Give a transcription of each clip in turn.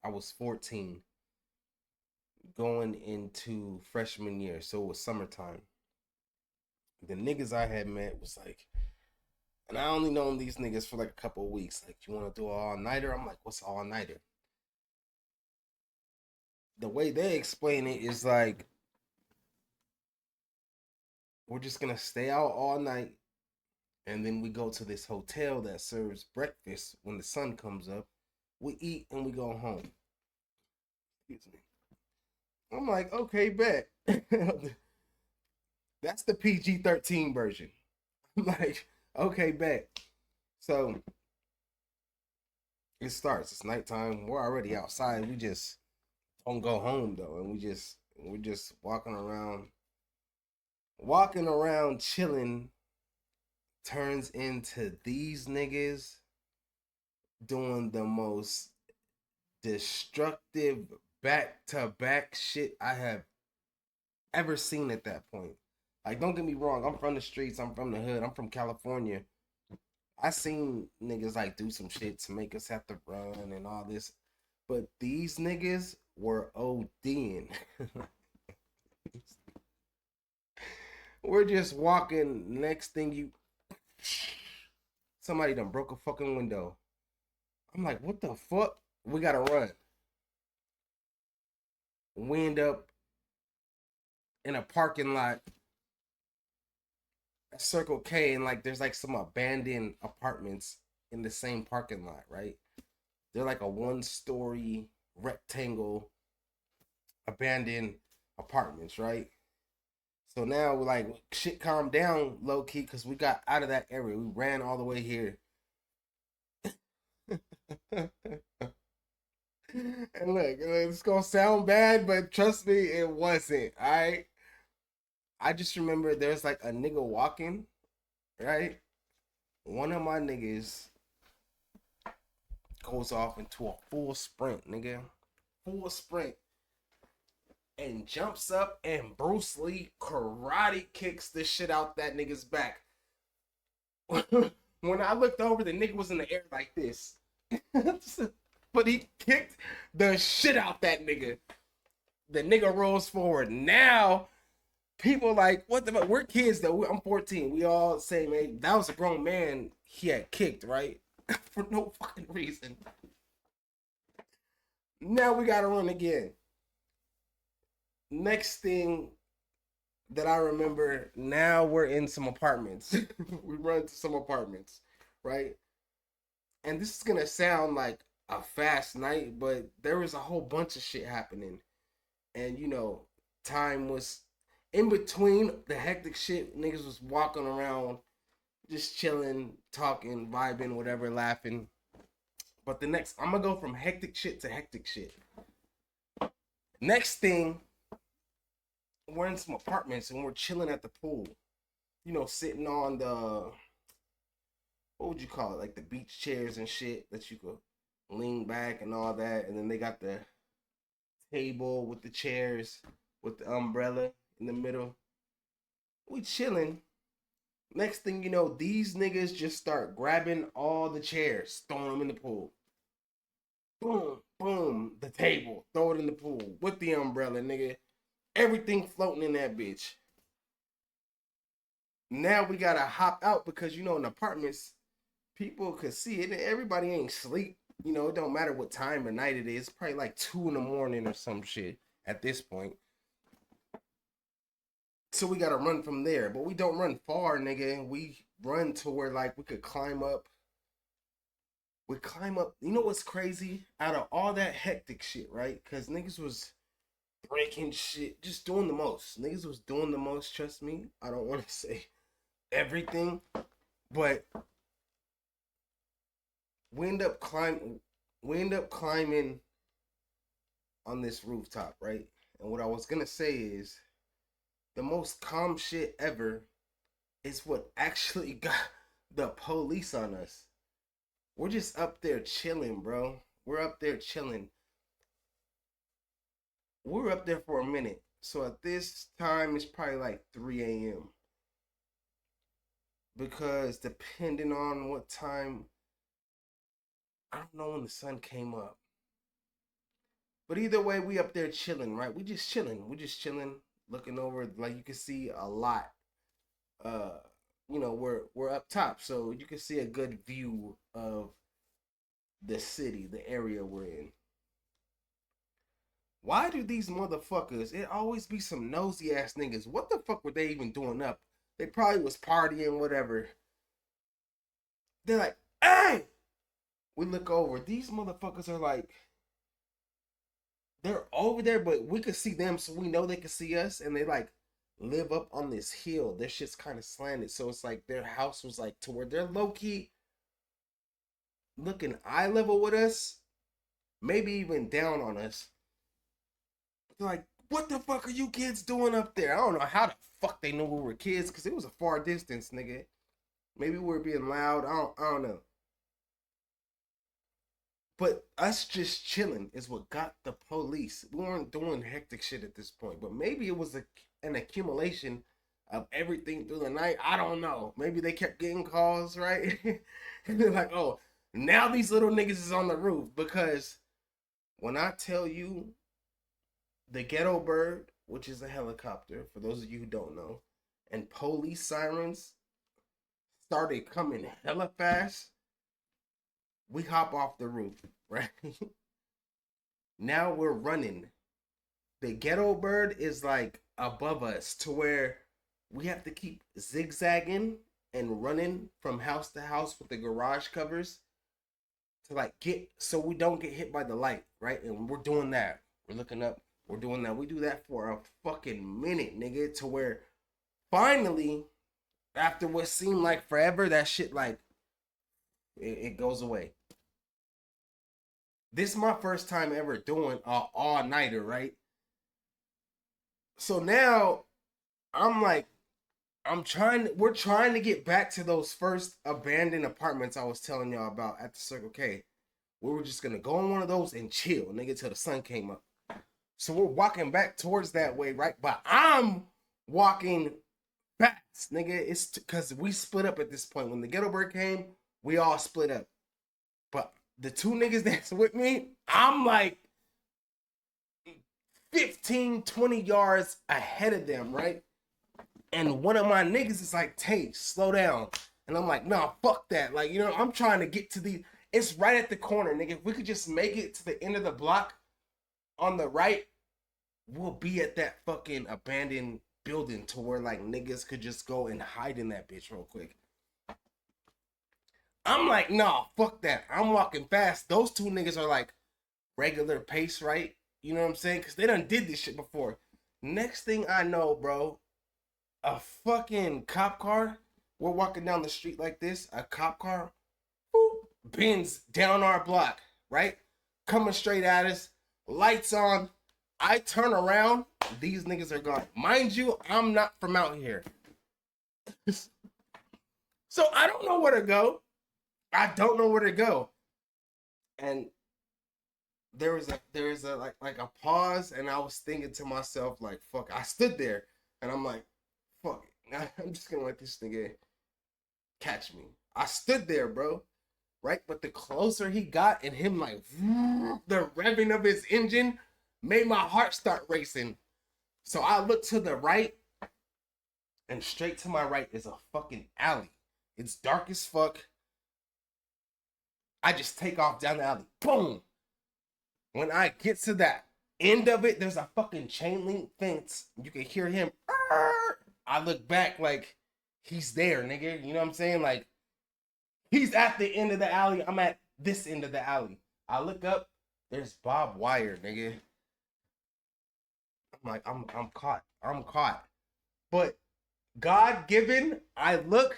I was 14 going into freshman year, so it was summertime. The niggas I had met was like, and I only known these niggas for like a couple of weeks. Like, you want to do an all nighter? I'm like, what's all nighter? The way they explain it is like, we're just gonna stay out all night, and then we go to this hotel that serves breakfast when the sun comes up. We eat and we go home. Excuse me. I'm like, okay, bet. That's the PG-13 version. I'm like, okay, bet. So it starts. It's nighttime. We're already outside. We just don't go home though, and we're just walking around, chilling. Turns into these niggas doing the most destructive back to back shit I have ever seen at that point. Like, don't get me wrong, I'm from the streets, I'm from the hood, I'm from California. I seen niggas like do some shit to make us have to run and all this, but these niggas were ODing. We're just walking. Next thing somebody done broke a fucking window. I'm like, what the fuck? We gotta run. We end up in a parking lot at Circle K, and like there's like some abandoned apartments in the same parking lot, right? They're like a 1-story rectangle abandoned apartments, right? So now we're like, shit calmed down low key because we got out of that area. We ran all the way here. And look, it's gonna sound bad, but trust me, it wasn't. All right. I just remember there's like a nigga walking, right? One of my niggas goes off into a full sprint, nigga. Full sprint. And jumps up and Bruce Lee karate kicks the shit out that nigga's back. When I looked over, the nigga was in the air like this. But he kicked the shit out that nigga. The nigga rolls forward. Now, people like, what the fuck? We're kids though. I'm 14. We all say, man, that was a grown man he had kicked, right? For no fucking reason. Now we gotta run again. Next thing that I remember, now we're in some apartments. We run to some apartments, right? And this is gonna sound like a fast night, but there was a whole bunch of shit happening. And time was in between the hectic shit. Niggas was walking around, just chilling, talking, vibing, whatever, laughing. But I'm gonna go from hectic shit to hectic shit. Next thing, we're in some apartments and we're chilling at the pool. Sitting on the, what would you call it? Like the beach chairs and shit that you could lean back and all that. And then they got the table with the chairs with the umbrella in the middle. We chilling. Next thing you know, these niggas just start grabbing all the chairs, throwing them in the pool. Boom, boom, the table, throw it in the pool with the umbrella, nigga. Everything floating in that bitch. Now we gotta hop out because in apartments, people could see it. Everybody ain't sleep. It don't matter what time of night it is. It's probably like 2 in the morning or some shit at this point. So we gotta run from there, but we don't run far, nigga. We run to where like we could climb up. We climb up. You know what's crazy? Out of all that hectic shit, right? Because niggas was breaking shit, just doing the most. Niggas was doing the most. Trust me. I don't want to say everything, but we end up climbing. We end up climbing on this rooftop, right? And what I was gonna say is the most calm shit ever is what actually got the police on us. We're just up there chilling, bro. We're up there chilling. We're up there for a minute. So at this time, it's probably like 3 a.m. Because depending on what time, I don't know when the sun came up. But either way, we up there chilling, right? We just chilling. We just chilling, looking over. Like you can see a lot. Uh, we're up top, so you can see a good view of the city, the area we're in. Why do these motherfuckers? It always be some nosy ass niggas. What the fuck were they even doing up? They probably was partying, whatever. They're like, hey! We look over. These motherfuckers are like, they're over there, but we could see them, so we know they can see us. And they like live up on this hill. Their shit's kind of slanted, so it's like their house was like to where they're low key looking eye level with us, maybe even down on us. They're like, what the fuck are you kids doing up there? I don't know how the fuck they knew we were kids, because it was a far distance, nigga. Maybe we were being loud. I don't know. But us just chilling is what got the police. We weren't doing hectic shit at this point. But maybe it was an accumulation of everything through the night. I don't know. Maybe they kept getting calls, right? And they're like, oh, now these little niggas is on the roof. Because when I tell you the ghetto bird, which is a helicopter, for those of you who don't know, and police sirens started coming hella fast, we hop off the roof, right? Now we're running. The ghetto bird is like above us to where we have to keep zigzagging and running from house to house with the garage covers to like get so we don't get hit by the light, right? And we're doing that. We're looking up. We're doing that. We do that for a fucking minute, nigga, to where finally, after what seemed like forever, that shit like it goes away. This is my first time ever doing a all nighter, right? So now I'm like, we're trying to get back to those first abandoned apartments I was telling y'all about at the Circle K. We were just gonna go on one of those and chill, nigga, till the sun came up. So we're walking back towards that way, right? But I'm walking fast, nigga. It's because we split up at this point. When the ghetto bird came, we all split up. But the two niggas that's with me, I'm like 15, 20 yards ahead of them, right? And one of my niggas is like, Tay, slow down. And I'm like, nah, fuck that. Like, I'm trying to get to it's right at the corner, nigga. If we could just make it to the end of the block on the right, we'll be at that fucking abandoned building to where like niggas could just go and hide in that bitch real quick. I'm like, nah, fuck that. I'm walking fast. Those two niggas are like regular pace, right? You know what I'm saying? Because they done did this shit before. Next thing I know, bro, a fucking cop car. We're walking down the street like this. A cop car boop, bends down our block, right? Coming straight at us. Lights on. I turn around. These niggas are gone. Mind you, I'm not from out here. So I don't know where to go. I don't know where to go. And there was a like a pause, and I was thinking to myself, like, fuck. I stood there and I'm like, fuck it. I'm just gonna let this nigga catch me. I stood there, bro. Right? But the closer he got and him like the revving of his engine made my heart start racing. So I looked to the right, and straight to my right is a fucking alley. It's dark as fuck. I just take off down the alley. Boom. When I get to that end of it, there's a fucking chain link fence. You can hear him. I look back like he's there, nigga. You know what I'm saying? Like he's at the end of the alley. I'm at this end of the alley. I look up. There's Bob Wire, nigga. I'm like, I'm caught. I'm caught. But God given, I look.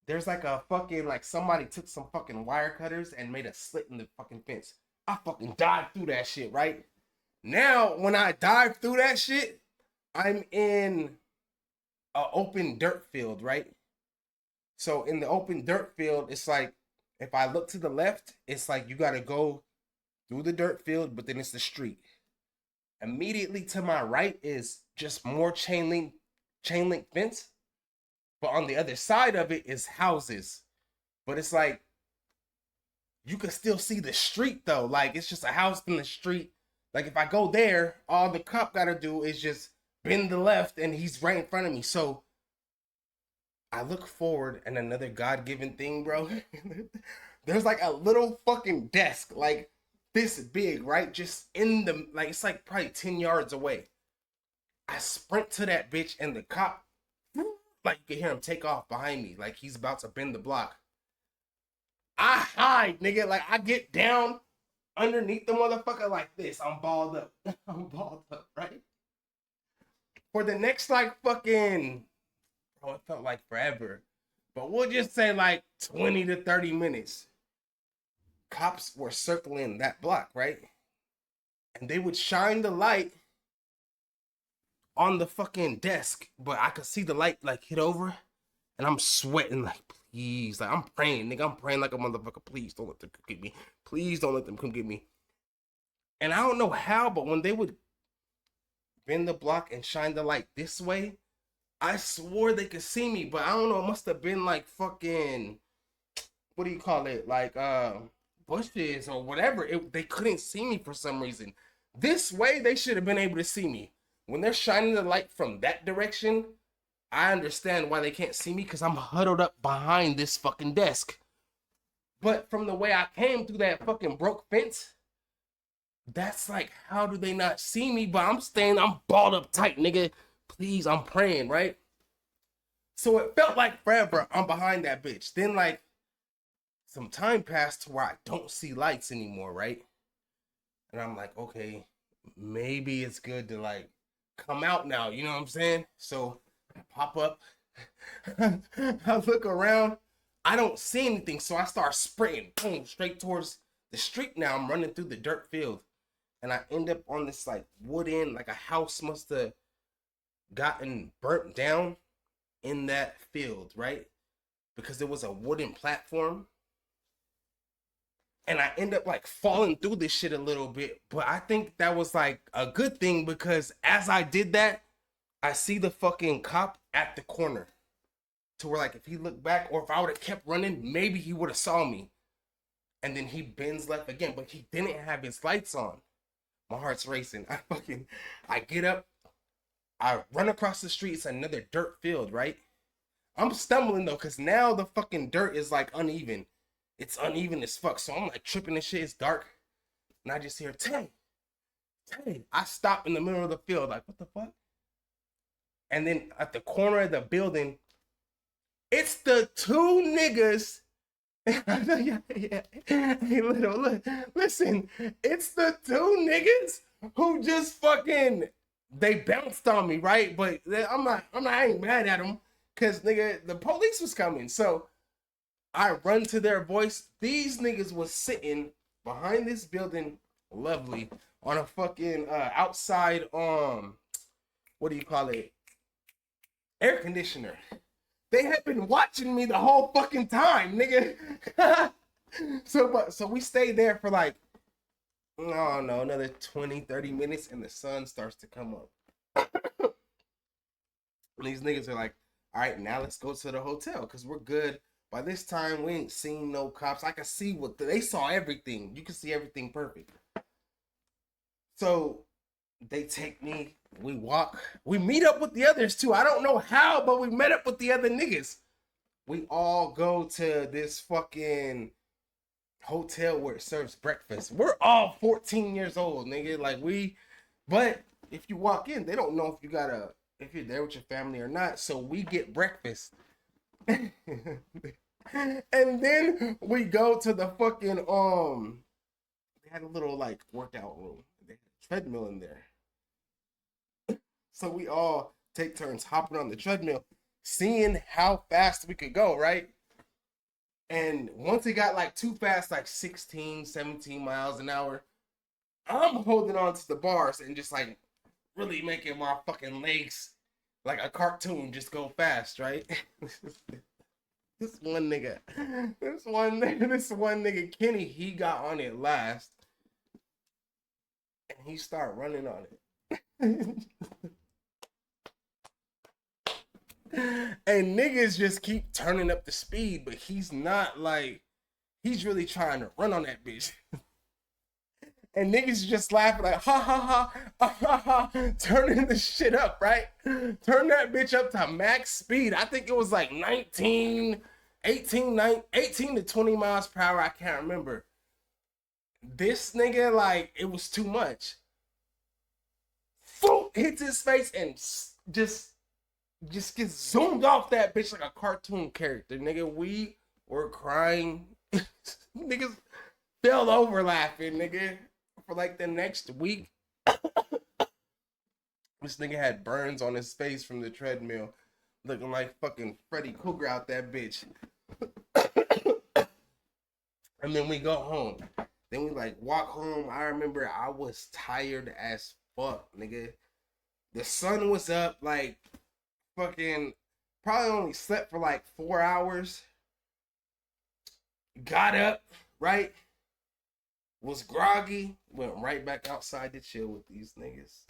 There's like a fucking like somebody took some fucking wire cutters and made a slit in the fucking fence. I fucking dived through that shit, right? Now, when I dive through that shit, I'm in an open dirt field, right? So in the open dirt field, it's like if I look to the left, it's like you gotta go through the dirt field, but then it's the street. Immediately to my right is just more chain link fence. But on the other side of it is houses. But it's like you can still see the street though. Like it's just a house in the street. Like if I go there, all the cop gotta do is just bend the left and he's right in front of me. So I look forward and another God-given thing, bro. There's like a little fucking desk, like this big, right? Just in the, like, it's like probably 10 yards away. I sprint to that bitch and the cop, like you can hear him take off behind me, like he's about to bend the block. I hide, nigga. Like I get down underneath the motherfucker like this. I'm balled up. I'm balled up, right? For the next like fucking, oh, it felt like forever. But we'll just say like 20 to 30 minutes. Cops were circling that block, right? And they would shine the light on the fucking desk, but I could see the light like hit over, and I'm sweating like, please, like I'm praying, nigga, I'm praying like a motherfucker. Please don't let them come get me. Please don't let them come get me. And I don't know how, but when they would bend the block and shine the light this way, I swore they could see me, but I don't know. It must have been like fucking, what do you call it? Like bushes or whatever. They couldn't see me for some reason. This way, they should have been able to see me. When they're shining the light from that direction, I understand why they can't see me because I'm huddled up behind this fucking desk. But from the way I came through that fucking broke fence, that's like, how do they not see me? But I'm balled up tight, nigga. Please, I'm praying, right? So it felt like forever I'm behind that bitch. Then like some time passed to where I don't see lights anymore, right? And I'm like, okay, maybe it's good to like come out now, you know what I'm saying? So I pop up, I look around, I don't see anything, so I start sprinting, boom, straight towards the street. Now I'm running through the dirt field, and I end up on this like wooden, like a house must have gotten burnt down in that field, right? Because there was a wooden platform. And I end up like falling through this shit a little bit. But I think that was like a good thing because as I did that, I see the fucking cop at the corner. To where like if he looked back or if I would have kept running, maybe he would have saw me. And then he bends left again, but he didn't have his lights on. My heart's racing. I get up, I run across the street. It's another dirt field, right? I'm stumbling though, because now the fucking dirt is like uneven. It's uneven as fuck. So I'm like tripping and shit. It's dark. And I just hear, Tay. I stop in the middle of the field, like, what the fuck? And then at the corner of the building, it's the two niggas. yeah. Hey, look. Listen, it's the two niggas who just fucking, they bounced on me, right? But I ain't mad at them. Cause nigga, the police was coming. So I run to their voice. These niggas was sitting behind this building, lovely, on a fucking outside what do you call it? Air conditioner. They had been watching me the whole fucking time, nigga. So we stayed there for like, oh no, another 20, 30 minutes, and the sun starts to come up. And these niggas are like, all right, now let's go to the hotel because we're good. By this time, we ain't seen no cops. I can see what they saw everything. You can see everything perfect. So they take me. We walk. We meet up with the others too. I don't know how, but we met up with the other niggas. We all go to this fucking hotel where it serves breakfast. We're all 14 years old, nigga. Like but if you walk in, they don't know if you're there with your family or not. So we get breakfast. And then we go to the fucking they had a little like workout room. They had a treadmill in there. So we all take turns hopping on the treadmill, seeing how fast we could go, right? And once it got like too fast, like 16, 17 miles an hour, I'm holding on to the bars and just like really making my fucking legs like a cartoon just go fast, right? This one nigga, Kenny, he got on it last, and he started running on it. And niggas just keep turning up the speed, but he's not like, He's really trying to run on that bitch. And niggas just laughing like, ha ha ha, turning the shit up, right? Turn that bitch up to max speed. I think it was like 18 to 20 miles per hour. I can't remember. This nigga, like, it was too much. Boom, hits his face and just gets zoomed off that bitch like a cartoon character. Nigga, we were crying. Niggas fell over laughing, nigga. For like the next week, this nigga had burns on his face from the treadmill, looking like fucking Freddy Krueger out that bitch. And then we go home. Then we like walk home. I remember I was tired as fuck, nigga. The sun was up, like fucking probably only slept for like 4 hours. Got up, right? Was groggy, went right back outside to chill with these niggas.